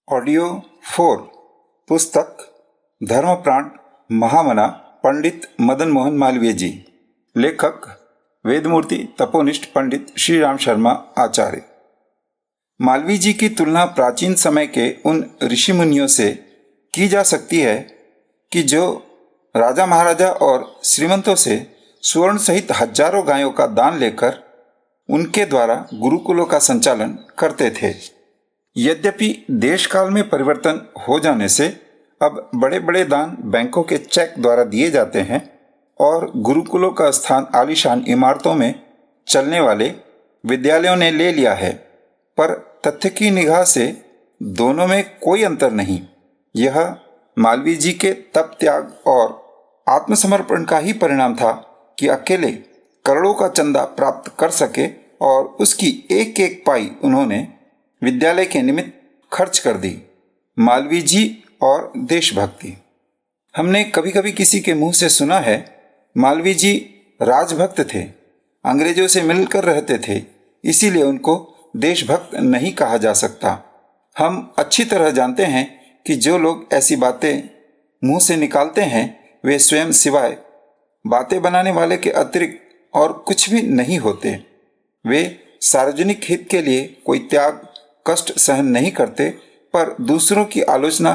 Audio 4 पुस्तक धर्मप्राण महामना पंडित मदन मोहन मालवीय जी। लेखक वेदमूर्ति तपोनिष्ठ पंडित श्री राम शर्मा आचार्य। मालवीय जी की तुलना प्राचीन समय के उन ऋषि मुनियों से की जा सकती है कि जो राजा महाराजा और श्रीमंतों से स्वर्ण सहित हजारों गायों का दान लेकर उनके द्वारा गुरुकुलों का संचालन करते थे। यद्यपि देश काल में परिवर्तन हो जाने से अब बड़े बड़े दान बैंकों के चेक द्वारा दिए जाते हैं और गुरुकुलों का स्थान आलीशान इमारतों में चलने वाले विद्यालयों ने ले लिया है, पर तथ्य की निगाह से दोनों में कोई अंतर नहीं। यह मालवीय जी के तप त्याग और आत्मसमर्पण का ही परिणाम था कि अकेले करोड़ों का चंदा प्राप्त कर सके और उसकी एक एक पाई उन्होंने विद्यालय के निमित्त खर्च कर दी। मालवीय जी और देशभक्ति। हमने कभी कभी किसी के मुंह से सुना है, मालवीय जी राजभक्त थे, अंग्रेजों से मिलकर रहते थे, इसीलिए उनको देशभक्त नहीं कहा जा सकता। हम अच्छी तरह जानते हैं कि जो लोग ऐसी बातें मुंह से निकालते हैं वे स्वयं सिवाय बातें बनाने वाले के अतिरिक्त और कुछ भी नहीं होते। वे सार्वजनिक हित के लिए कोई त्याग कष्ट सहन नहीं करते, पर दूसरों की आलोचना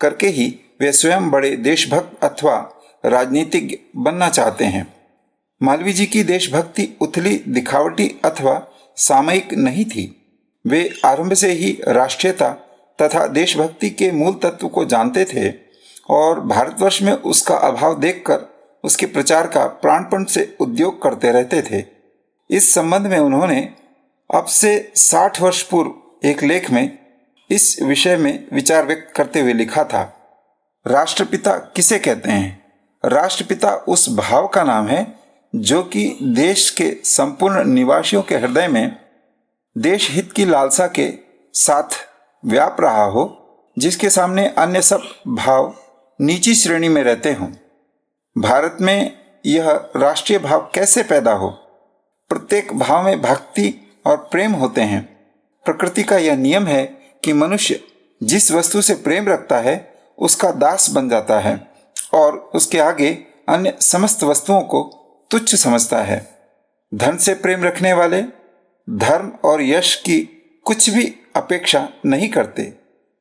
करके ही वे स्वयं बड़े देशभक्त अथवा राजनीतिज्ञ बनना चाहते हैं। मालवीय जी की देशभक्ति उथली दिखावटी अथवा सामयिक नहीं थी। वे आरंभ से ही राष्ट्रीयता तथा देशभक्ति के मूल तत्व को जानते थे और भारतवर्ष में उसका अभाव देखकर उसके प्रचार का प्राणपण से उद्योग करते रहते थे। इस संबंध में उन्होंने अब से 60 वर्ष पूर्व एक लेख में इस विषय में विचार व्यक्त करते हुए लिखा था, राष्ट्रपिता किसे कहते हैं? राष्ट्रपिता उस भाव का नाम है जो कि देश के संपूर्ण निवासियों के हृदय में देश हित की लालसा के साथ व्याप रहा हो, जिसके सामने अन्य सब भाव नीची श्रेणी में रहते हों। भारत में यह राष्ट्रीय भाव कैसे पैदा हो? प्रत्येक भाव में भक्ति और प्रेम होते हैं। प्रकृति का यह नियम है कि मनुष्य जिस वस्तु से प्रेम रखता है उसका दास बन जाता है और उसके आगे अन्य समस्त वस्तुओं को तुच्छ समझता है। धन से प्रेम रखने वाले धर्म और यश की कुछ भी अपेक्षा नहीं करते।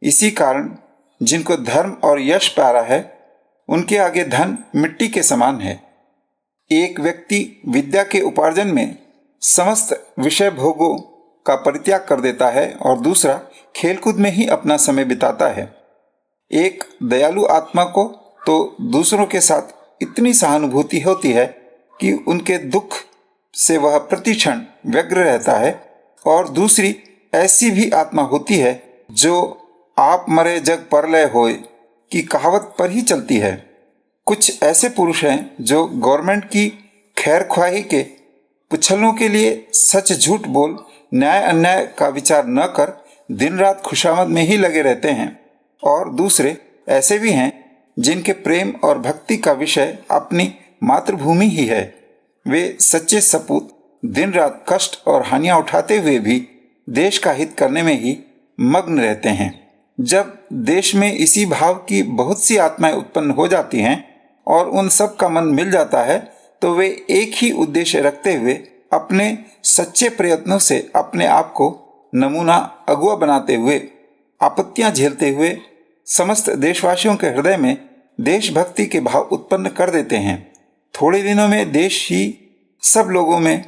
इसी कारण जिनको धर्म और यश प्यारा है उनके आगे धन मिट्टी के समान है। एक व्यक्ति विद्या के उपार्जन में समस्त विषय भोगों का परित्याग कर देता है और दूसरा खेलकूद में ही अपना समय बिताता है। एक दयालु आत्मा को तो दूसरों के साथ इतनी सहानुभूति होती है कि उनके दुख से वह प्रतिक्षण व्यग्र रहता है, और दूसरी ऐसी भी आत्मा होती है जो आप मरे जग परलय होए की कहावत पर ही चलती है। कुछ ऐसे पुरुष हैं जो गवर्नमेंट की खैर ख्वाही के पुछलों के लिए सच झूठ बोल न्याय अन्याय का विचार न कर दिन रात खुशामद में ही लगे रहते हैं, और दूसरे ऐसे भी हैं जिनके प्रेम और भक्ति का विषय अपनी मातृभूमि ही है। वे सच्चे सपूत दिन रात कष्ट और हानियां उठाते हुए भी देश का हित करने में ही मग्न रहते हैं। जब देश में इसी भाव की बहुत सी आत्माएं उत्पन्न हो जाती हैं और उन सब का मन मिल जाता है, तो वे एक ही उद्देश्य रखते हुए अपने सच्चे प्रयत्नों से अपने आप को नमूना अगुआ बनाते हुए आपत्तियां झेलते हुए समस्त देशवासियों के हृदय में देशभक्ति के भाव उत्पन्न कर देते हैं। थोड़े दिनों में देश ही सब लोगों में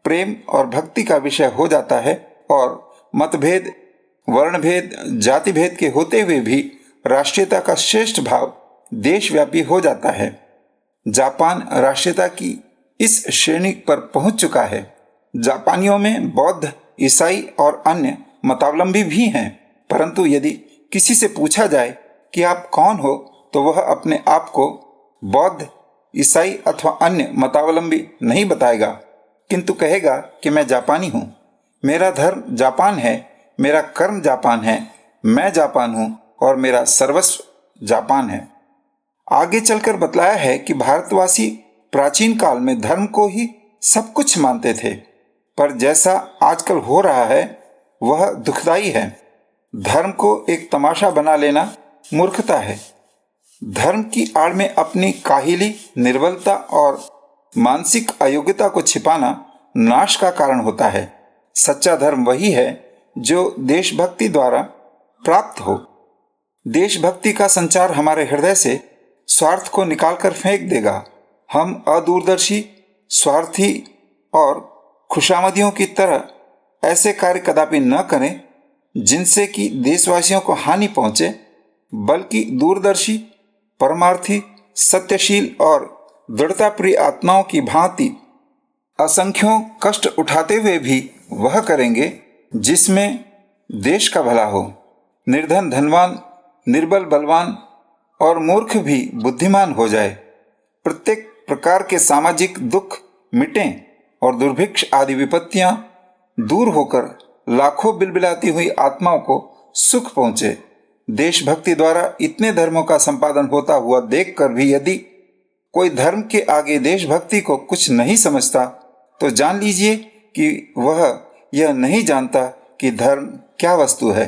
प्रेम और भक्ति का विषय हो जाता है और मतभेद, वर्णभेद, जाति भेद के होते हुए भी राष्ट्रीयता का श्रेष्ठ भाव देशव्यापी हो जाता है। जापान राष्ट्रीयता की इस श्रेणी पर पहुंच चुका है। जापानियों में बौद्ध, ईसाई और अन्य मतावलंबी भी हैं, परंतु यदि किसी से पूछा जाए कि आप कौन हो, तो वह अपने आप को बौद्ध, ईसाई अथवा अन्य मतावलंबी नहीं बताएगा, किंतु कहेगा कि मैं जापानी हूँ, मेरा धर्म जापान है, मेरा कर्म जापान है, मैं जापान हूँ और मेरा सर्वस्व जापान है। आगे चलकर बतलाया है कि भारतवासी प्राचीन काल में धर्म को ही सब कुछ मानते थे, पर जैसा आजकल हो रहा है वह दुखदाई है। धर्म को एक तमाशा बना लेना मूर्खता है। धर्म की आड़ में अपनी काहिली, निर्बलता और मानसिक अयोग्यता को छिपाना नाश का कारण होता है। सच्चा धर्म वही है जो देशभक्ति द्वारा प्राप्त हो। देशभक्ति का संचार हमारे हृदय से स्वार्थ को निकालकर फेंक देगा। हम अदूरदर्शी, स्वार्थी और खुशामदियों की तरह ऐसे कार्य कदापि न करें जिनसे कि देशवासियों को हानि पहुंचे, बल्कि दूरदर्शी, परमार्थी, सत्यशील और दृढ़ताप्रिय आत्माओं की भांति असंख्यों कष्ट उठाते हुए भी वह करेंगे जिसमें देश का भला हो। निर्धन धनवान, निर्बल बलवान और मूर्ख भी बुद्धिमान हो जाए। प्रत्येक प्रकार के सामाजिक दुख मिटें और दुर्भिक्ष आदि विपत्तियां दूर होकर लाखों बिलबिलाती हुई आत्माओं को सुख पहुंचे। देशभक्ति द्वारा इतने धर्मों का संपादन होता हुआ देखकर भी यदि कोई धर्म के आगे देशभक्ति को कुछ नहीं समझता तो जान लीजिए कि वह यह नहीं जानता कि धर्म क्या वस्तु है।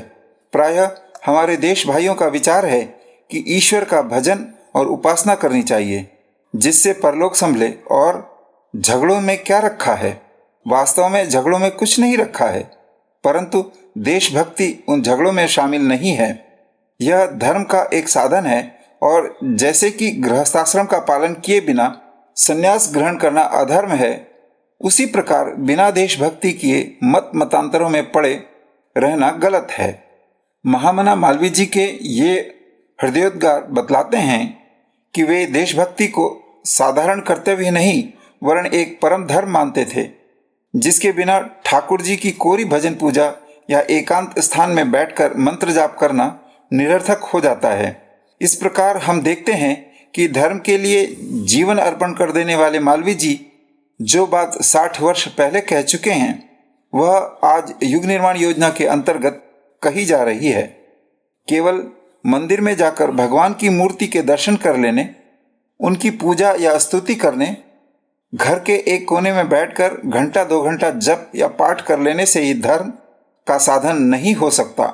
प्रायः हमारे देश भाइयों का विचार है कि ईश्वर का भजन और उपासना करनी चाहिए, जिससे परलोक संभले, और झगड़ों में क्या रखा है। वास्तव में झगड़ों में कुछ नहीं रखा है, परंतु देशभक्ति उन झगड़ों में शामिल नहीं है। यह धर्म का एक साधन है, और जैसे कि गृहस्थाश्रम का पालन किए बिना संन्यास ग्रहण करना अधर्म है, उसी प्रकार बिना देशभक्ति किए मत मतांतरों में पड़े रहना गलत है। महामना मालवीय जी के ये हृदयोद्गार बतलाते हैं कि वे देशभक्ति को साधारण कर्तव्य नहीं वरन एक परम धर्म मानते थे, जिसके बिना ठाकुर जी की कोरी भजन पूजा या एकांत स्थान में बैठकर मंत्र जाप करना निरर्थक हो जाता है। इस प्रकार हम देखते हैं कि धर्म के लिए जीवन अर्पण कर देने वाले मालवीय जी जो बात 60 वर्ष पहले कह चुके हैं, वह आज युग निर्माण योजना के अंतर्गत कही जा रही है। केवल मंदिर में जाकर भगवान की मूर्ति के दर्शन कर लेने, उनकी पूजा या स्तुति करने, घर के एक कोने में बैठकर घंटा 2 घंटा जप या पाठ कर लेने से ही धर्म का साधन नहीं हो सकता।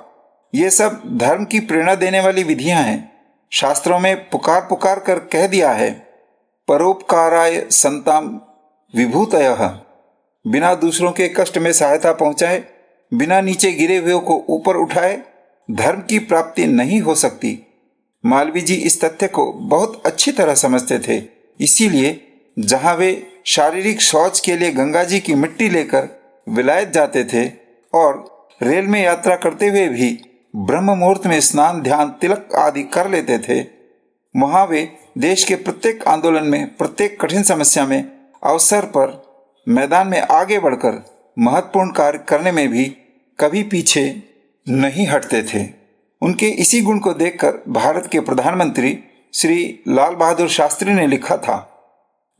ये सब धर्म की प्रेरणा देने वाली विधियां हैं। शास्त्रों में पुकार पुकार कर कह दिया है, परोपकाराय संताम विभूतयः, बिना दूसरों के कष्ट में सहायता पहुंचाए, बिना नीचे गिरे हुए को ऊपर उठाए धर्म की प्राप्ति नहीं हो सकती। मालवीय जी इस तथ्य को बहुत अच्छी तरह समझते थे। इसीलिए जहां वे शारीरिक शौच के लिए गंगा जी की मिट्टी लेकर विलायत जाते थे और रेल में यात्रा करते हुए भी ब्रह्म मुहूर्त में स्नान, ध्यान, तिलक आदि कर लेते थे, वहां वे देश के प्रत्येक आंदोलन में, प्रत्येक कठिन समस्या में, अवसर पर मैदान में आगे बढ़कर महत्वपूर्ण कार्य करने में भी कभी पीछे नहीं हटते थे। उनके इसी गुण को देखकर भारत के प्रधानमंत्री श्री लाल बहादुर शास्त्री ने लिखा था,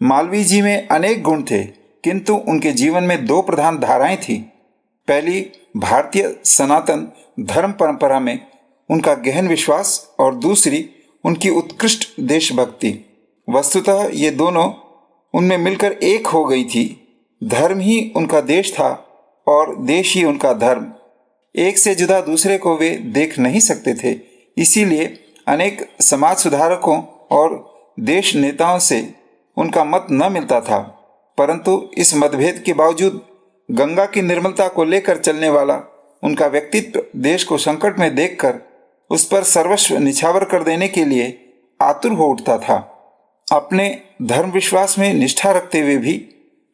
मालवीय जी में अनेक गुण थे, किंतु उनके जीवन में 2 प्रधान धाराएं थी। पहली, भारतीय सनातन धर्म परंपरा में उनका गहन विश्वास, और दूसरी उनकी उत्कृष्ट देशभक्ति। वस्तुतः ये दोनों उनमें मिलकर एक हो गई थी। धर्म ही उनका देश था और देश ही उनका धर्म। एक से जुदा दूसरे को वे देख नहीं सकते थे। इसीलिए अनेक समाज सुधारकों और देश नेताओं से उनका मत न मिलता था, परंतु इस मतभेद के बावजूद गंगा की निर्मलता को लेकर चलने वाला उनका व्यक्तित्व देश को संकट में देखकर उस पर सर्वस्व निछावर कर देने के लिए आतुर हो उठता था। अपने धर्म विश्वास में निष्ठा रखते हुए भी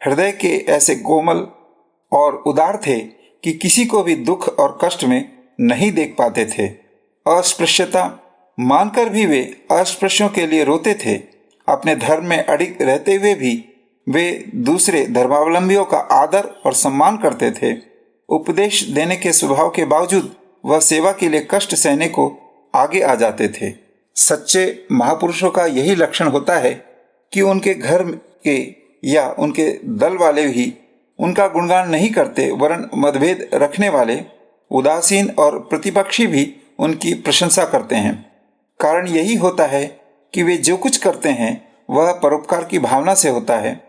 हृदय के ऐसे कोमल और उदार थे कि किसी को भी दुख और कष्ट में नहीं देख पाते थे। अस्पृश्यता मानकर भी वे अस्पृश्यों के लिए रोते थे। अपने धर्म में अडिग रहते हुए भी वे दूसरे धर्मावलंबियों का आदर और सम्मान करते थे। उपदेश देने के स्वभाव के बावजूद वह सेवा के लिए कष्ट सहने को आगे आ जाते थे। सच्चे महापुरुषों का यही लक्षण होता है कि उनके घर के या उनके दल वाले ही उनका गुणगान नहीं करते, वरन मतभेद रखने वाले, उदासीन और प्रतिपक्षी भी उनकी प्रशंसा करते हैं। कारण यही होता है कि वे जो कुछ करते हैं वह परोपकार की भावना से होता है,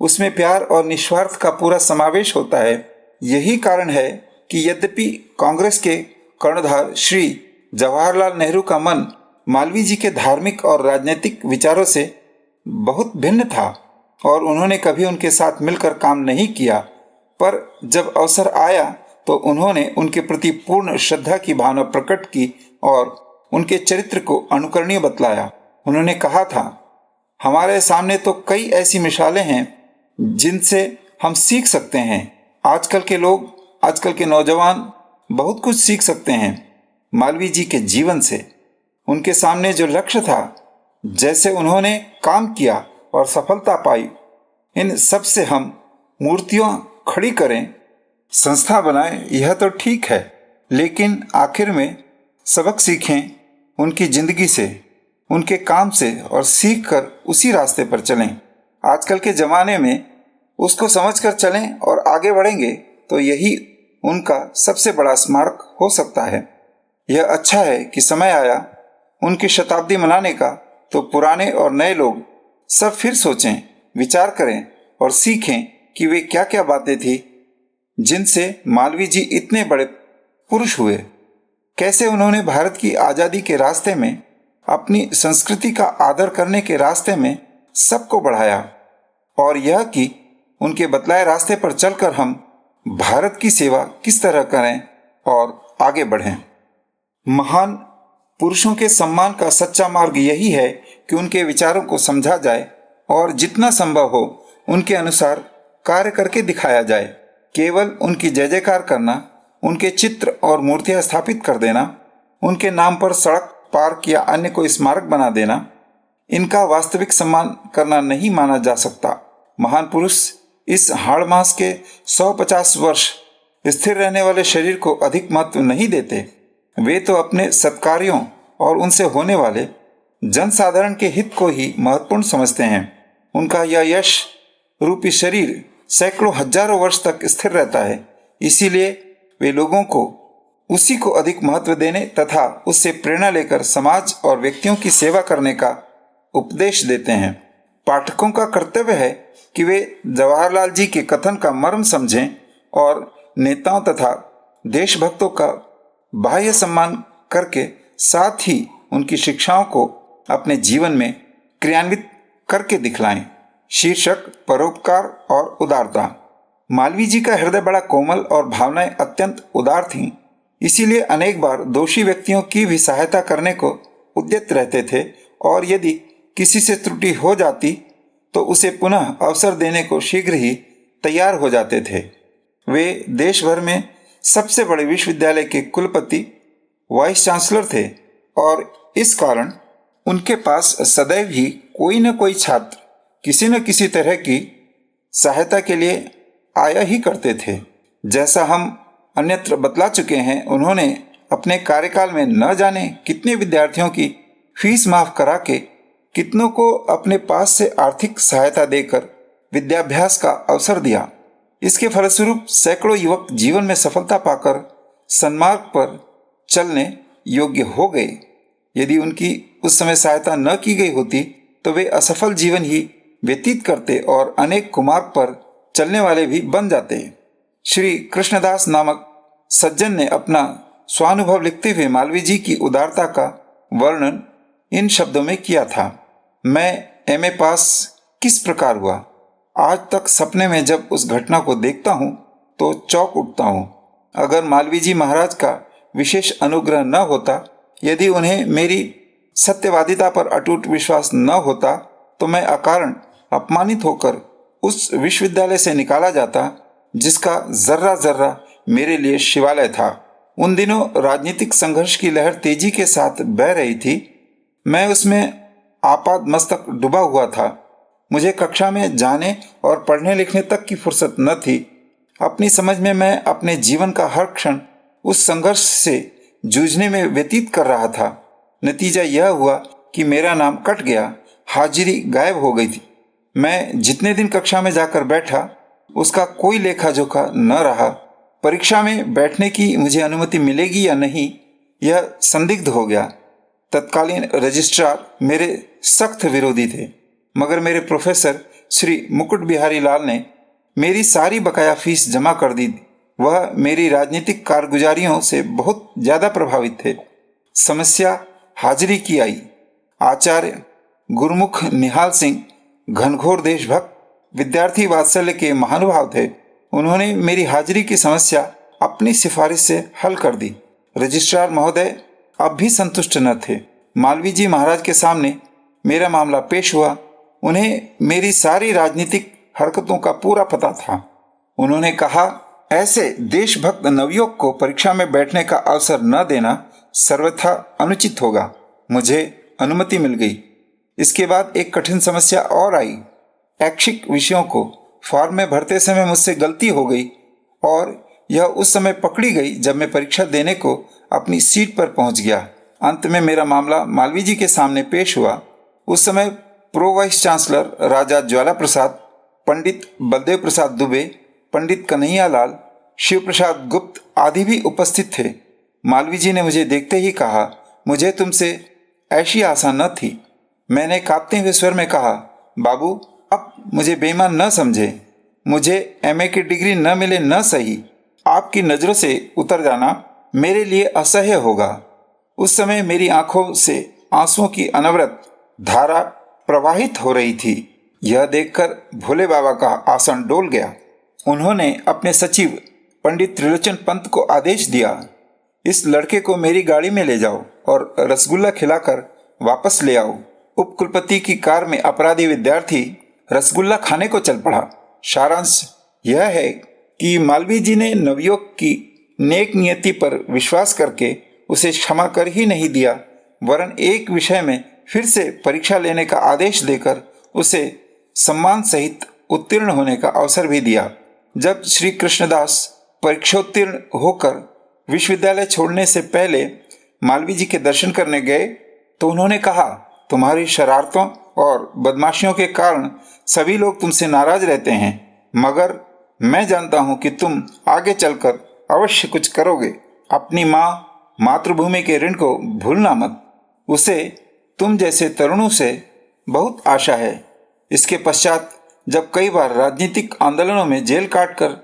उसमें प्यार और निस्वार्थ का पूरा समावेश होता है। यही कारण है कि यद्यपि कांग्रेस के कर्णधार श्री जवाहरलाल नेहरू का मन मालवीय जी के धार्मिक और राजनीतिक विचारों से बहुत भिन्न था और उन्होंने कभी उनके साथ मिलकर काम नहीं किया, पर जब अवसर आया तो उन्होंने उनके प्रति पूर्ण श्रद्धा की भावना प्रकट की और उनके चरित्र को अनुकरणीय बतलाया। उन्होंने कहा था, हमारे सामने तो कई ऐसी मिसालें हैं जिनसे हम सीख सकते हैं। आजकल के लोग, आजकल के नौजवान बहुत कुछ सीख सकते हैं मालवीय जी के जीवन से। उनके सामने जो लक्ष्य था, जैसे उन्होंने काम किया और सफलता पाई, इन सब से हम मूर्तियां खड़ी करें, संस्था बनाएं, यह तो ठीक है, लेकिन आखिर में सबक सीखें उनकी जिंदगी से, उनके काम से और सीख कर उसी रास्ते पर चलें। आजकल के ज़माने में उसको समझकर चलें और आगे बढ़ेंगे तो यही उनका सबसे बड़ा स्मारक हो सकता है। यह अच्छा है कि समय आया उनकी शताब्दी मनाने का, तो पुराने और नए लोग सब फिर सोचें, विचार करें और सीखें कि वे क्या क्या बातें थी जिनसे मालवीय जी इतने बड़े पुरुष हुए। कैसे उन्होंने भारत की आज़ादी के रास्ते में, अपनी संस्कृति का आदर करने के रास्ते में सबको बढ़ाया, और यह कि उनके बतलाए रास्ते पर चलकर हम भारत की सेवा किस तरह करें और आगे बढ़ें। महान पुरुषों के सम्मान का सच्चा मार्ग यही है कि उनके विचारों को समझा जाए और जितना संभव हो उनके अनुसार कार्य करके दिखाया जाए। केवल उनकी जय जयकार करना, उनके चित्र और मूर्तियां स्थापित कर देना, उनके नाम पर सड़क, पार्क या अन्य कोई स्मारक बना देना, इनका वास्तविक सम्मान करना नहीं माना जा सकता। महान पुरुष इस हाड़ मास के 150 वर्ष स्थिर रहने वाले शरीर को अधिक महत्व नहीं देते। वे तो अपने सत्कार्यों और उनसे होने वाले जनसाधारण के हित को ही महत्वपूर्ण समझते हैं। उनका यह यश रूपी शरीर सैकड़ों हजारों वर्ष तक स्थिर रहता है, इसीलिए वे लोगों को उसी को अधिक महत्व देने तथा उससे प्रेरणा लेकर समाज और व्यक्तियों की सेवा करने का उपदेश देते हैं। पाठकों का कर्तव्य है कि वे जवाहरलाल जी के कथन का मर्म समझें और नेताओं तथा देशभक्तों का बाह्य सम्मान करके साथ ही उनकी शिक्षाओं को अपने जीवन में क्रियान्वित करके दिखलाएं। शीर्षक, परोपकार और उदारता। मालवीय जी का हृदय बड़ा कोमल और भावनाएं अत्यंत उदार थीं, इसीलिए अनेक बार दोषी व्यक्तियों की भी सहायता करने को उद्यत रहते थे और यदि किसी से त्रुटि हो जाती तो उसे पुनः अवसर देने को शीघ्र ही तैयार हो जाते थे। वे देश भर में सबसे बड़े विश्वविद्यालय के कुलपति, वाइस चांसलर थे और इस कारण उनके पास सदैव ही कोई न कोई छात्र किसी न किसी तरह की सहायता के लिए आया ही करते थे। जैसा हम अन्यत्र बतला चुके हैं, उन्होंने अपने कार्यकाल में न जाने कितने विद्यार्थियों की फीस माफ करा के कितनों को अपने पास से आर्थिक सहायता देकर विद्याभ्यास का अवसर दिया। इसके फलस्वरूप सैकड़ों युवक जीवन में सफलता पाकर सन्मार्ग पर चलने योग्य हो गए। यदि उनकी उस समय सहायता न की गई होती तो वे असफल जीवन ही व्यतीत करते और अनेक कुमार्ग पर चलने वाले भी बन जाते। श्री कृष्णदास नामक सज्जन ने अपना स्वानुभव लिखते हुए मालवीय जी की उदारता का वर्णन इन शब्दों में किया था। मैं एमए पास किस प्रकार हुआ, आज तक सपने में जब उस घटना को देखता हूँ तो चौंक उठता हूँ। अगर मालवीय जी महाराज का विशेष अनुग्रह न होता, यदि उन्हें मेरी सत्यवादिता पर अटूट विश्वास न होता, तो मैं अकारण अपमानित होकर उस विश्वविद्यालय से निकाला जाता जिसका जर्रा जर्रा मेरे लिए शिवालय था। उन दिनों राजनीतिक संघर्ष की लहर तेजी के साथ बह रही थी। मैं उसमें आपाद मस्तक डूबा हुआ था। मुझे कक्षा में जाने और पढ़ने लिखने तक की फुर्सत न थी। अपनी समझ में मैं अपने जीवन का हर क्षण उस संघर्ष से जूझने में व्यतीत कर रहा था। नतीजा यह हुआ कि मेरा नाम कट गया, हाजिरी गायब हो गई थी। मैं जितने दिन कक्षा में जाकर बैठा उसका कोई लेखा जोखा न रहा। परीक्षा में बैठने की मुझे अनुमति मिलेगी या नहीं, यह संदिग्ध हो गया। तत्कालीन रजिस्ट्रार मेरे सख्त विरोधी थे, मगर मेरे प्रोफेसर श्री मुकुट बिहारी लाल ने मेरी सारी बकाया फीस जमा कर दी वह मेरी राजनीतिक कारगुजारियों से बहुत ज्यादा प्रभावित थे। समस्या हाजिरी की आई। आचार्य गुरुमुख निहाल सिंह घनघोर देशभक्त, विद्यार्थी वात्सल्य के महानुभाव थे। उन्होंने मेरी हाजिरी की समस्या अपनी सिफारिश से हल कर दी। रजिस्ट्रार महोदय अब भी संतुष्ट न थे। मालवीय जी महाराज के सामने मेरा मामला पेश हुआ। उन्हें मेरी सारी राजनीतिक हरकतों का पूरा पता था। उन्होंने कहा, ऐसे देशभक्त नवयुवक को परीक्षा में बैठने का अवसर न देना सर्वथा अनुचित होगा। मुझे अनुमति मिल गई। इसके बाद एक कठिन समस्या और आई। ऐच्छिक विषयों को फॉर्म में भरते समय मुझसे गलती हो गई और यह उस समय पकड़ी गई जब मैं परीक्षा देने को अपनी सीट पर पहुंच गया। अंत में मेरा मामला मालवीय जी के सामने पेश हुआ। उस समय प्रो वाइस चांसलर राजा ज्वाला प्रसाद, पंडित बलदेव प्रसाद दुबे, पंडित कन्हैया लाल, शिव प्रसाद गुप्त आदि भी उपस्थित थे। मालवीय जी ने मुझे देखते ही कहा, मुझे तुमसे ऐसी आशा न थी। मैंने कांपते हुए स्वर में कहा, बाबू अब मुझे बेईमान न समझे। मुझे एमए की डिग्री न मिले न सही, आपकी नजरों से उतर जाना मेरे लिए असह्य होगा। उस समय मेरी आंखों से आंसुओं की अनवरत धारा प्रवाहित हो रही थी। यह देखकर भोले बाबा का आसन डोल गया। उन्होंने अपने सचिव पंडित त्रिलोचन पंत को आदेश दिया, इस लड़के को मेरी गाड़ी में ले जाओ और रसगुल्ला खिलाकर वापस ले आओ। उपकुलपति की कार में अपराधी विद्यार्थी रसगुल्ला खाने को चल पड़ा। सारांश यह है कि मालवीय जी ने नवयुवक की नेक नियति पर विश्वास करके उसे क्षमा कर ही नहीं दिया, वरन एक विषय में फिर से परीक्षा लेने का आदेश देकर उसे सम्मान सहित उत्तीर्ण होने का अवसर भी दिया। जब श्री कृष्णदास परीक्षोत्तीर्ण होकर विश्वविद्यालय छोड़ने से पहले मालवीय जी के दर्शन करने गए तो उन्होंने कहा, तुम्हारी शरारतों और बदमाशियों के कारण सभी लोग तुमसे नाराज रहते हैं, मगर मैं जानता हूं कि तुम आगे चलकर अवश्य कुछ करोगे। अपनी माँ मातृभूमि के ऋण को भूलना मत। उसे तुम जैसे तरुणों से बहुत आशा है। इसके पश्चात जब कई बार राजनीतिक आंदोलनों में जेल काटकर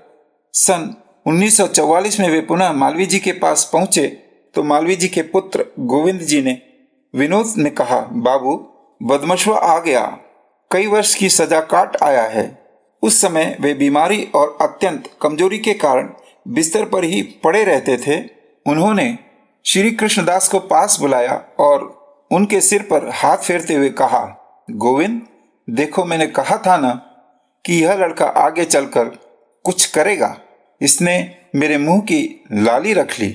सन 1944 में वे पुनः मालवीय जी के पास पहुंचे तो मालवीय जी के पुत्र गोविंद जी ने विनोद ने कहा, बाबू बदमशुआ आ गया, कई वर्ष की सजा काट आया है। उस समय वे बीमारी और अत्यंत कमजोरी के कारण बिस्तर पर ही पड़े रहते थे। उन्होंने श्री कृष्णदास को पास बुलाया और उनके सिर पर हाथ फेरते हुए कहा, गोविंद देखो, मैंने कहा था ना कि यह लड़का आगे चलकर कुछ करेगा। इसने मेरे मुंह की लाली रख ली।